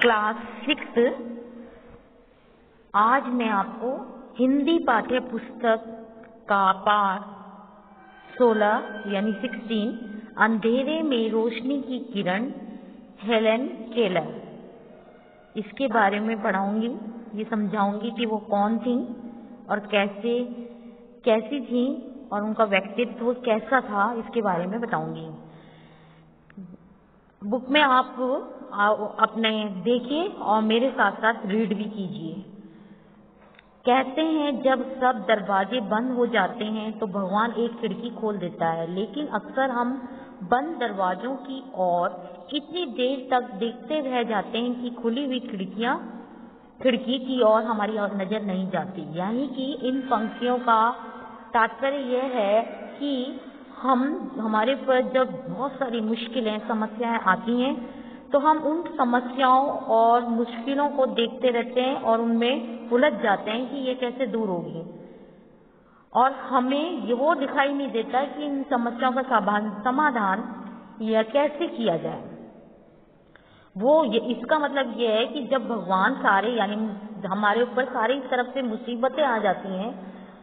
Class 6। आज मैं आपको हिंदी पाठ्य पुस्तक का पाठ 16 यानी 16 अंधेरे में रोशनी की किरण हेलन केलर, इसके बारे में पढ़ाऊंगी। ये समझाऊंगी कि वो कौन थी और कैसी थी और उनका व्यक्तित्व कैसा था, इसके बारे में बताऊंगी। बुक में आप अपने देखिए और मेरे साथ साथ रीड भी कीजिए। कहते हैं जब सब दरवाजे बंद हो जाते हैं तो भगवान एक खिड़की खोल देता है, लेकिन अक्सर हम बंद दरवाजों की ओर इतनी देर तक देखते रह जाते हैं कि खुली हुई खिड़की की ओर हमारी नजर नहीं जाती। यानी कि इन पंक्तियों का तात्पर्य यह है कि हमारे पर जब बहुत सारी मुश्किलें समस्याएं आती हैं तो हम उन समस्याओं और मुश्किलों को देखते रहते हैं और उनमें उलझ जाते हैं कि ये कैसे दूर होगी, और हमें ये वो दिखाई नहीं देता कि इन समस्याओं का समाधान यह कैसे किया जाए। इसका मतलब ये है कि जब भगवान सारे यानी हमारे ऊपर सारी तरफ से मुसीबतें आ जाती हैं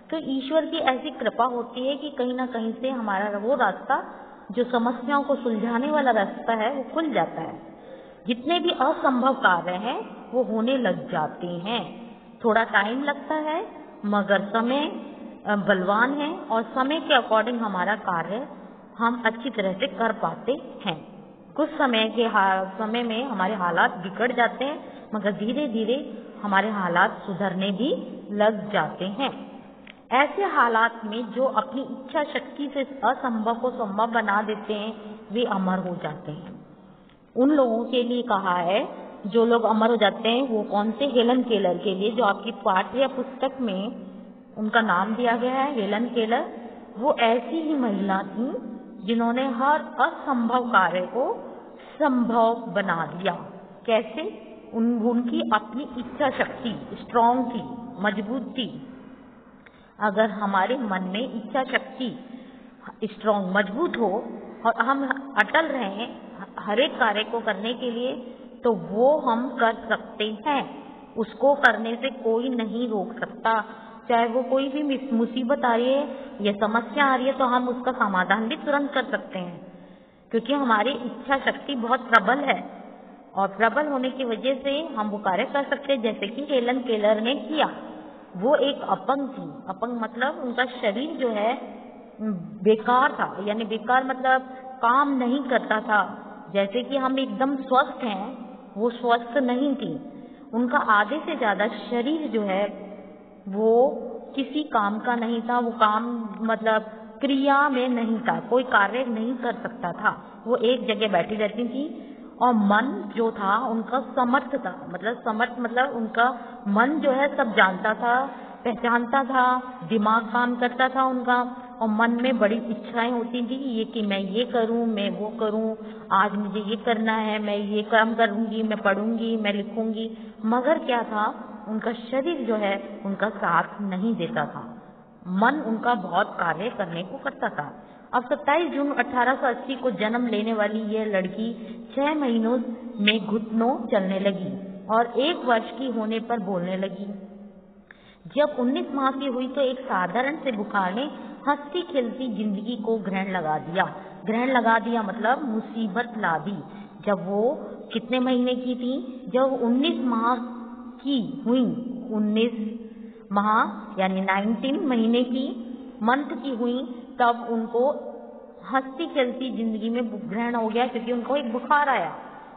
तो ईश्वर की ऐसी कृपा होती है कि कहीं ना कहीं से हमारा वो रास्ता जो समस्याओं को सुलझाने वाला रास्ता है वो खुल जाता है। जितने भी असंभव कार्य हैं वो होने लग जाते हैं। थोड़ा टाइम लगता है मगर समय बलवान है और समय के अकॉर्डिंग हमारा कार्य हम अच्छी तरह से कर पाते हैं। कुछ समय में हमारे हालात बिगड़ जाते हैं मगर धीरे धीरे हमारे हालात सुधरने भी लग जाते हैं। ऐसे हालात में जो अपनी इच्छा शक्ति से असंभव को संभव बना देते हैं वे अमर हो जाते हैं। उन लोगों के लिए कहा है जो लोग अमर हो जाते हैं वो कौन से? हेलन केलर के लिए, जो आपकी पाठ्य पुस्तक में उनका नाम दिया गया है हेलन केलर। वो ऐसी ही महिला थी जिन्होंने हर असंभव कार्य को संभव बना दिया। कैसे? उनकी अपनी इच्छा शक्ति स्ट्रांग थी, मजबूत थी। अगर हमारे मन में इच्छा शक्ति स्ट्रांग मजबूत हो और हम अटल रहें हर एक कार्य को करने के लिए तो वो हम कर सकते हैं। उसको करने से कोई नहीं रोक सकता। चाहे वो कोई भी मुसीबत आ रही है या समस्या आ रही है तो हम उसका समाधान भी तुरंत कर सकते हैं, क्योंकि हमारी इच्छा शक्ति बहुत प्रबल है और प्रबल होने की वजह से हम वो कार्य कर सकते हैं, जैसे कि हेलन केलर ने किया। वो एक अपंग थी। अपंग मतलब उनका शरीर जो है बेकार था, यानी बेकार मतलब काम नहीं करता था। जैसे कि हम एकदम स्वस्थ हैं, वो स्वस्थ नहीं थी। उनका आधे से ज्यादा शरीर जो है वो किसी काम का नहीं था। वो काम मतलब क्रिया में नहीं था, कोई कार्य नहीं कर सकता था। वो एक जगह बैठी रहती थी और मन जो था उनका समर्थ था। मतलब उनका मन जो है सब जानता था, पहचानता था, दिमाग काम करता था उनका, और मन में बड़ी इच्छाएं होती थी ये कि मैं ये करूं, मैं वो करूं, आज मुझे ये करना है, मैं ये काम करूंगी, मैं पढ़ूंगी, मैं लिखूंगी। मगर क्या था, उनका शरीर जो है उनका साथ नहीं देता था। मन उनका बहुत कार्य करने को करता था। अब 27 जून 1880 को जन्म लेने वाली यह लड़की 6 महीनों में घुटनों चलने लगी और 1 वर्ष की होने पर बोलने लगी। जब 19 माह की हुई तो एक साधारण से बुखार ने हंसती खेलती जिंदगी को ग्रहण लगा दिया मतलब मुसीबत ला दी। जब वो कितने महीने की थी? जब 19 माह की हुई, 19 माह यानी 19 महीने की मंथ की हुई, तब उनको हंसती खेलती जिंदगी में ग्रहण हो गया, क्योंकि उनको एक बुखार आया।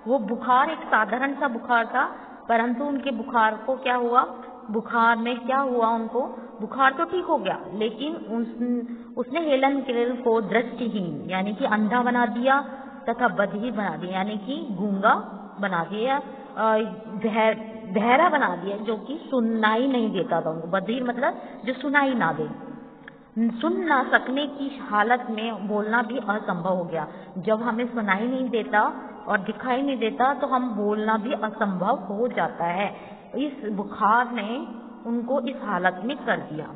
वो बुखार एक साधारण सा बुखार था, परंतु उनके बुखार को क्या हुआ, बुखार में क्या हुआ, उनको बुखार तो ठीक हो गया, लेकिन उसने हेलन केलर को दृष्टिहीन यानी कि अंधा बना दिया तथा बधिर बना दिया, यानी कि गूंगा बना दिया, बहरा बना दिया, जो कि सुनाई नहीं देता था उनको। बधिर मतलब जो सुनाई ना दे, सुन ना सकने की हालत में बोलना भी असंभव हो गया। जब हमें सुनाई नहीं देता और दिखाई नहीं देता तो हम बोलना भी असंभव हो जाता है। इस बुखार ने उनको इस हालत में कर दिया।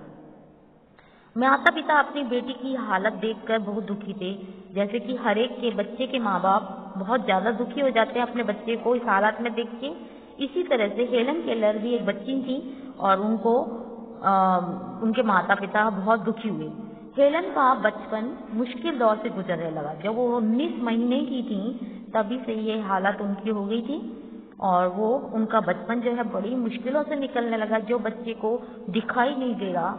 माता पिता अपनी बेटी की हालत देखकर बहुत दुखी थे। जैसे कि हर एक के बच्चे के माँ बाप बहुत ज़्यादा दुखी हो जाते हैं अपने बच्चे को इस हालत में देख के। इसी तरह से हेलन केलर भी एक बच्ची थी और उनके माता पिता बहुत दुखी हुए। हेलन का बचपन मुश्किल दौर से गुजरने लगा। जब वो 19 महीने की थी तभी से ये हालत उनकी हो गई थी और उनका बचपन जो है बड़ी मुश्किलों से निकलने लगा। जो बच्चे को दिखाई नहीं दे रहा,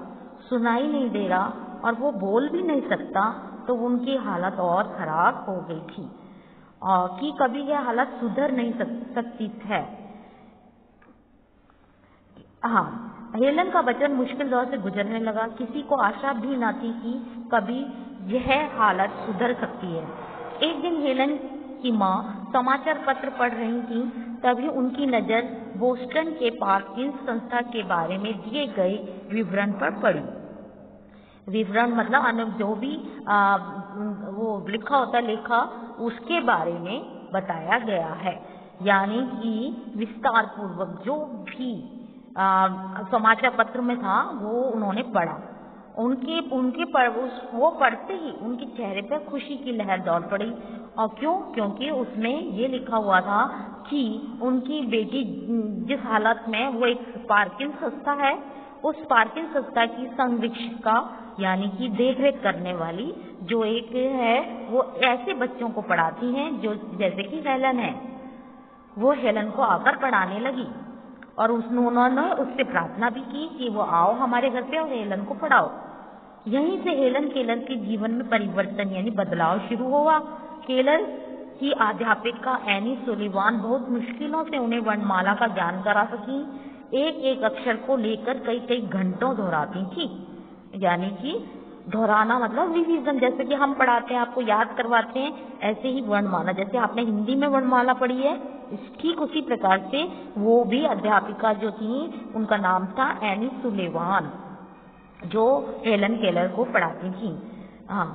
सुनाई नहीं दे रहा और वो बोल भी नहीं सकता, तो उनकी हालत और खराब हो गई थी और कि कभी यह हालत सुधर नहीं सकती है। हाँ, हेलन का बचपन मुश्किल दौर से गुजरने लगा। किसी को आशा भी ना थी कि कभी यह हालत सुधर सकती है। एक दिन हेलन की माँ समाचार पत्र पढ़ रही थी, तभी उनकी नज़र बोस्टन के पार्किंस संस्था के बारे में दिए गए विवरण पर पड़ी। विवरण मतलब जो भी वो लिखा होता लेखा, उसके बारे में बताया गया है। यानी कि विस्तार पूर्वक जो भी समाचार पत्र में था वो उन्होंने पढ़ा। वो पढ़ते ही उनके चेहरे पर खुशी की लहर दौड़ पड़ी। और क्योंकि उसमें ये लिखा हुआ था कि उनकी बेटी जिस हालत में, वो एक पार्किंस संस्था है, उस पार्किंस संस्था की संरक्षिका यानी कि देखरेख करने वाली जो एक है, वो ऐसे बच्चों को पढ़ाती हैं जो जैसे कि हेलन है। वो हेलन को आकर पढ़ाने लगी और उन्होंने उससे प्रार्थना भी की कि वो आओ हमारे घर पे और हेलन को पढ़ाओ। यहीं से हेलन केलर के जीवन में परिवर्तन यानी बदलाव शुरू हुआ। केलर की अध्यापिका एनी सुलिवान बहुत मुश्किलों से उन्हें वर्णमाला का ज्ञान करा सकी। एक एक अक्षर को लेकर कई कई घंटों दोहराती थी। यानी कि दोहराना मतलब रिवीजन, जैसे कि हम पढ़ाते हैं, आपको याद करवाते हैं, ऐसे ही वर्णमाला, जैसे आपने हिंदी में वर्णमाला पढ़ी है, ठीक उसी प्रकार से वो भी अध्यापिका जो थी, उनका नाम था एनी सुलिवान, जो हेलन केलर को पढ़ाती थी। हाँ,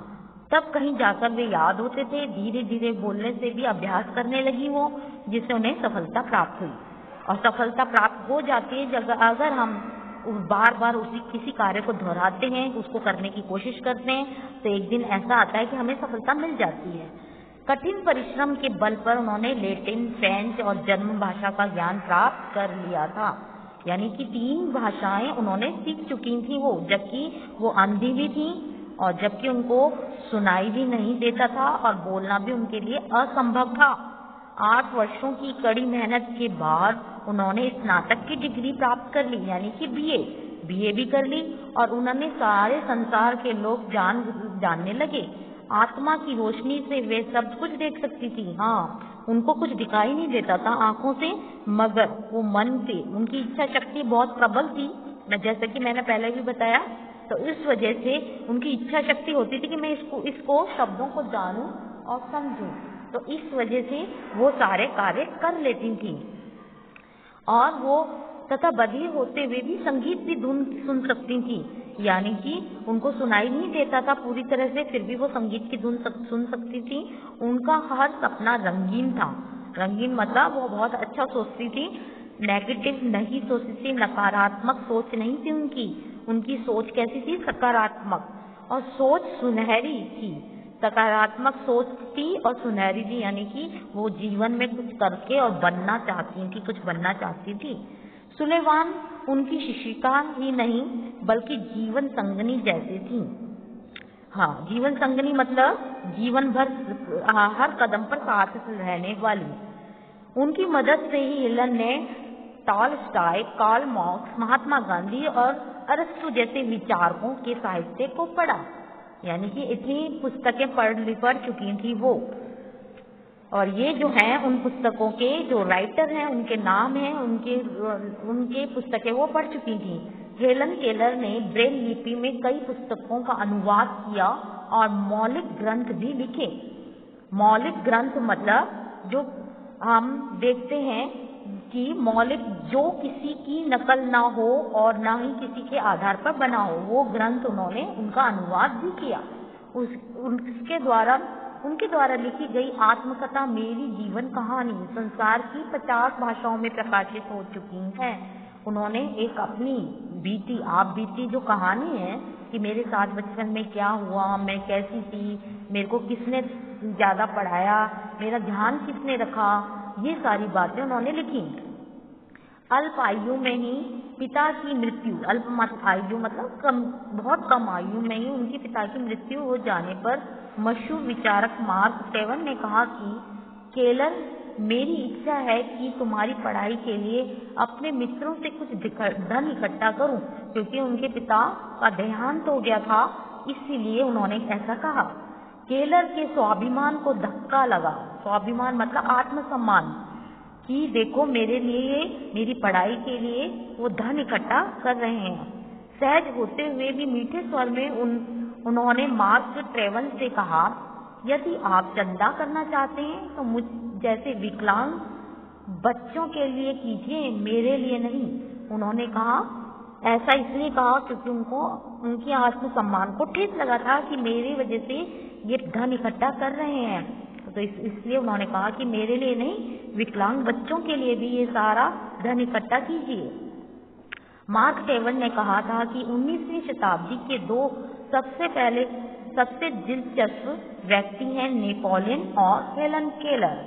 तब कहीं जाकर वे याद होते थे। धीरे धीरे बोलने से भी अभ्यास करने लगी वो, जिससे उन्हें सफलता प्राप्त हुई। और सफलता प्राप्त हो जाती है अगर हम बार बार किसी कार्य को दोहराते हैं, उसको करने की कोशिश करते हैं, तो एक दिन ऐसा आता है कि हमें सफलता मिल जाती है। कठिन परिश्रम के बल पर उन्होंने लैटिन, फ्रेंच और जर्मन भाषा का ज्ञान प्राप्त कर लिया था। यानी कि 3 भाषाएं उन्होंने सीख चुकी थी वो, जबकि वो अंधी भी थी और जबकि उनको सुनाई भी नहीं देता था और बोलना भी उनके लिए असंभव था। 8 वर्षों की कड़ी मेहनत के बाद उन्होंने स्नातक की डिग्री प्राप्त कर ली, यानी कि बीए भी कर ली और उन्होंने सारे संसार के लोग जानने लगे। आत्मा की रोशनी से वे सब कुछ देख सकती थी। हाँ, उनको कुछ दिखाई नहीं देता था आंखों से, मगर वो मन से, उनकी इच्छा शक्ति बहुत प्रबल थी। जैसे कि मैंने पहले भी बताया, तो इस वजह से उनकी इच्छा शक्ति होती थी कि मैं इसको शब्दों को जानूं और समझूं। तो इस वजह से वो सारे कार्य कर लेती थी। और वो तथा बधिर होते हुए भी संगीत भी धुन सुन सकती थी। यानी कि उनको सुनाई नहीं देता था पूरी तरह से, फिर भी वो संगीत की धुन सुन सकती थी। उनका हर सपना रंगीन था। रंगीन मतलब वो बहुत अच्छा सोचती थी, नेगेटिव नहीं सोचती थी, नकारात्मक सोच नहीं थी उनकी सोच कैसी थी? सकारात्मक। और सोच सुनहरी थी, सकारात्मक सोच थी और सुनहरी थी। यानी कि वो जीवन में कुछ करके और कुछ बनना चाहती थी। सुलेवान उनकी शिक्षिका ही नहीं बल्कि जीवन संगनी जैसी थी। हाँ, जीवन संगनी मतलब जीवन भर हर कदम पर साथ रहने वाली। उनकी मदद से ही हेलन ने Tolstoy, Karl Marx, Mahatma Gandhi और अरस्तु जैसे विचारकों के साहित्य को पढ़ा। यानी कि इतनी पुस्तकें पढ़ चुकी थी वो। और ये जो हैं उन पुस्तकों के जो राइटर हैं उनके नाम हैं, उनके पुस्तकें वो पढ़ चुकी थी। हेलन केलर ने ब्रेल लिपि में कई पुस्तकों का अनुवाद किया और मौलिक ग्रंथ भी लिखे। मौलिक ग्रंथ मतलब जो हम देखते हैं कि मौलिक, जो किसी की नकल ना हो और ना ही किसी के आधार पर बना हो, वो ग्रंथ उन्होंने उनका अनुवाद भी किया। उनके द्वारा लिखी गई आत्मकथा मेरी जीवन कहानी संसार की 50 भाषाओं में प्रकाशित हो चुकी है। उन्होंने एक अपनी बीती जो कहानी है कि मेरे साथ बचपन में क्या हुआ, मैं कैसी थी, मेरे को किसने ज़्यादा पढ़ाया, मेरा ध्यान किसने रखा, ये सारी बातें उन्होंने लिखी। अल्प आयु में ही पिता की मृत्यु, अल्प आयु मतलब बहुत कम आयु में ही उनके पिता की मृत्यु हो जाने पर मशहूर विचारक मार्क ट्वेन ने कहा कि केलर, मेरी इच्छा है कि तुम्हारी पढ़ाई के लिए अपने मित्रों से कुछ धन इकट्ठा करूं, क्योंकि उनके पिता का देहांत हो गया था, इसीलिए उन्होंने ऐसा कहा। केलर के स्वाभिमान को धक्का लगा, स्वाभिमान मतलब आत्मसम्मान, कि देखो मेरे लिए, मेरी पढ़ाई के लिए वो धन इकट्ठा कर रहे हैं। सहज होते हुए भी मीठे स्वर में उन्होंने मार्क ट्वेन से कहा, यदि आप चंदा करना चाहते हैं तो मुझ जैसे विकलांग बच्चों के लिए कीजिए, मेरे लिए नहीं। उन्होंने कहा, ऐसा इसलिए कहा क्योंकि उनको उनकी आत्मसम्मान को ठेस लगा था कि मेरी वजह से ये धन इकट्ठा कर रहे हैं, तो इसलिए उन्होंने कहा कि मेरे लिए नहीं, विकलांग बच्चों के लिए भी ये सारा धन इकट्ठा कीजिए। मार्क ट्वेन ने कहा था कि 19वीं शताब्दी के दो सबसे दिलचस्प व्यक्ति हैं नेपोलियन और हेलन केलर।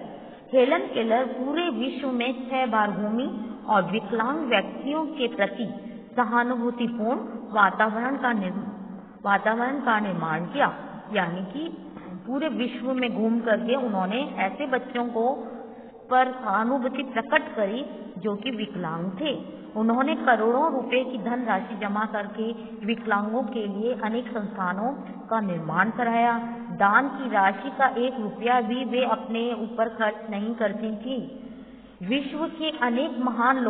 हेलन केलर पूरे विश्व में 6 बार घूमी और विकलांग व्यक्तियों के प्रति सहानुभूतिपूर्ण वातावरण का निर्माण किया, यानी कि पूरे विश्व में घूम करके उन्होंने ऐसे बच्चों को पर सहानुभूति प्रकट करी जो कि विकलांग थे। उन्होंने करोड़ों रुपए की धनराशि जमा करके विकलांगों के लिए अनेक संस्थानों का निर्माण कराया। दान की राशि का 1 रुपया भी वे अपने ऊपर खर्च नहीं करती थी। विश्व के अनेक महान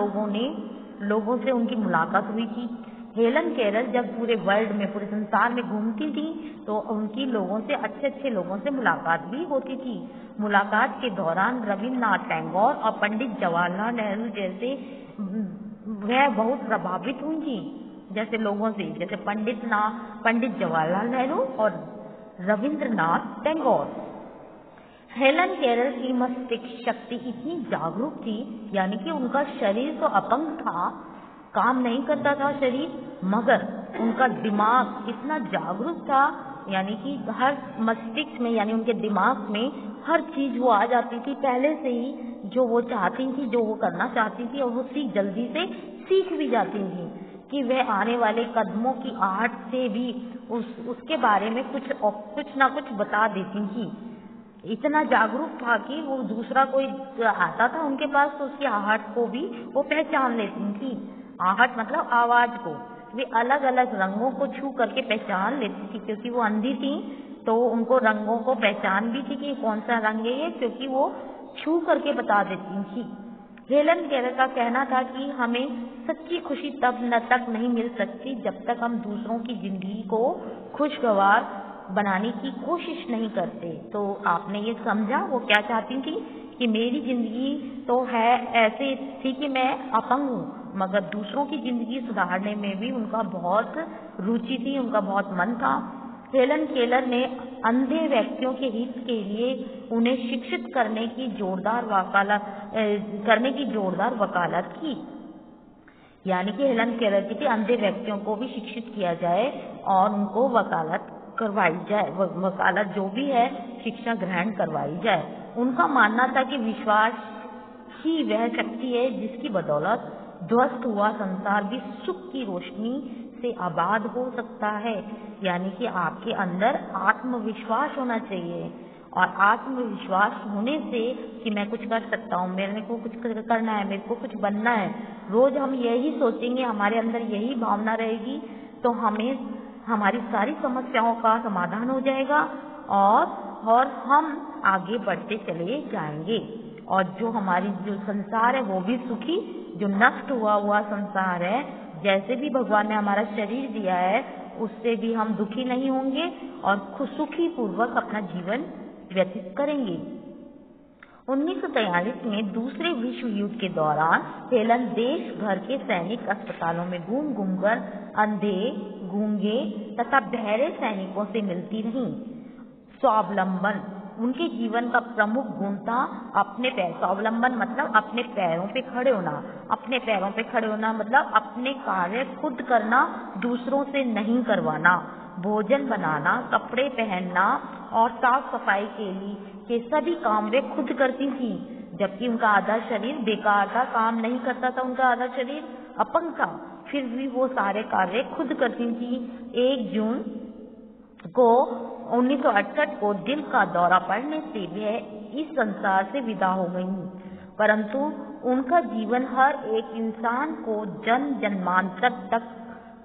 लोगों से उनकी मुलाकात हुई थी। हेलन केलर जब पूरे वर्ल्ड में, पूरे संसार में घूमती थी तो उनकी लोगों से, अच्छे लोगों से मुलाकात भी होती थी। मुलाकात के दौरान रविन्द्रनाथ टैगोर और पंडित जवाहरलाल नेहरू जैसे वह बहुत प्रभावित हुई थी, जैसे लोगों से, जैसे पंडित जवाहरलाल नेहरू और रविन्द्रनाथ टैगोर। हेलन केलर की मस्तिष्क शक्ति इतनी जागरूक थी, यानी कि उनका शरीर तो अपंग था, काम नहीं करता था शरीर, मगर उनका दिमाग इतना जागरूक था, यानी कि हर मस्तिष्क में, यानी उनके दिमाग में हर चीज वो आ जाती थी पहले से ही, जो वो चाहती थी, जो वो करना चाहती थी, और वो जल्दी से सीख भी जाती थी कि वह आने वाले कदमों की आहट से भी उसके बारे में कुछ ना कुछ बता देती थी। इतना जागरूक था कि वो दूसरा कोई आता था उनके पास तो उसकी आहट को भी वो पहचान लेती थी। आहट मतलब आवाज को वे अलग अलग रंगों को छू करके पहचान लेती थी, क्योंकि वो अंधी थी तो उनको रंगों को पहचान भी थी कि कौन सा रंग है ये, क्योंकि वो छू करके बता देती थी। हेलन केलर का कहना था कि हमें सच्ची खुशी तक नहीं मिल सकती जब तक हम दूसरों की जिंदगी को खुशगवार बनाने की कोशिश नहीं करते। तो आपने ये समझा वो क्या चाहती थी कि मेरी जिंदगी तो है ऐसे थी कि मैं अपंग हूँ, मगर दूसरों की जिंदगी सुधारने में भी उनका बहुत रुचि थी, उनका बहुत मन था। हेलन केलर ने अंधे व्यक्तियों के हित के लिए उन्हें शिक्षित करने की जोरदार वकालत की, यानी कि हेलन केलर की थी अंधे व्यक्तियों को भी शिक्षित किया जाए और उनको वकालत करवाई जाए, वकालत जो भी है शिक्षा ग्रहण करवाई जाए। उनका मानना था कि विश्वास ही वह शक्ति है जिसकी बदौलत ध्वस्त हुआ संसार भी सुख की रोशनी से आबाद हो सकता है, यानी कि आपके अंदर आत्मविश्वास होना चाहिए, और आत्मविश्वास होने से कि मैं कुछ कर सकता हूँ, मेरे को कुछ करना है, मेरे को कुछ बनना है, रोज हम यही सोचेंगे, हमारे अंदर यही भावना रहेगी, तो हमें हमारी सारी समस्याओं का समाधान हो जाएगा और हम आगे बढ़ते चले जाएंगे, और जो संसार है वो भी सुखी, जो नष्ट हुआ संसार है, जैसे भी भगवान ने हमारा शरीर दिया है उससे भी हम दुखी नहीं होंगे और सुखी पूर्वक अपना जीवन व्यतीत करेंगे। 1943 में दूसरे विश्व युद्ध के दौरान हेलन देश भर के सैनिक अस्पतालों में घूम कर अंधे, गूंगे तथा बहरे सैनिकों से मिलती रहीं। स्वावलंबन उनके जीवन का प्रमुख गुण था। स्वावलंबन मतलब अपने पैरों पे खड़े होना, अपने पैरों पे खड़े होना मतलब अपने कार्य खुद करना, दूसरों से नहीं करवाना। भोजन बनाना, कपड़े पहनना और साफ सफाई के सभी काम वे खुद करती थी, जबकि उनका आधा शरीर बेकार था, काम नहीं करता था, उनका आधा शरीर अपंग था, फिर भी वो सारे कार्य खुद करती थी। 1 जून को 1968 को दिल का दौरा पड़ने से वह इस संसार से विदा हो गईं, परंतु उनका जीवन हर एक इंसान को जन्म जन्मांतर तक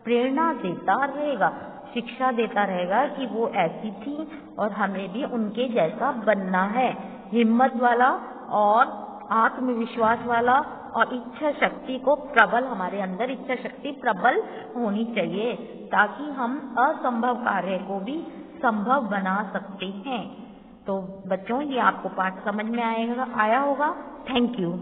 प्रेरणा देता रहेगा, शिक्षा देता रहेगा कि वो ऐसी थी और हमें भी उनके जैसा बनना है। हिम्मत वाला और आत्मविश्वास वाला और इच्छा शक्ति को प्रबल, हमारे अंदर इच्छा शक्ति प्रबल होनी चाहिए ताकि हम असंभव कार्य को भी संभव बना सकते हैं। तो बच्चों, ये आपको पाठ समझ में आया होगा। Thank you.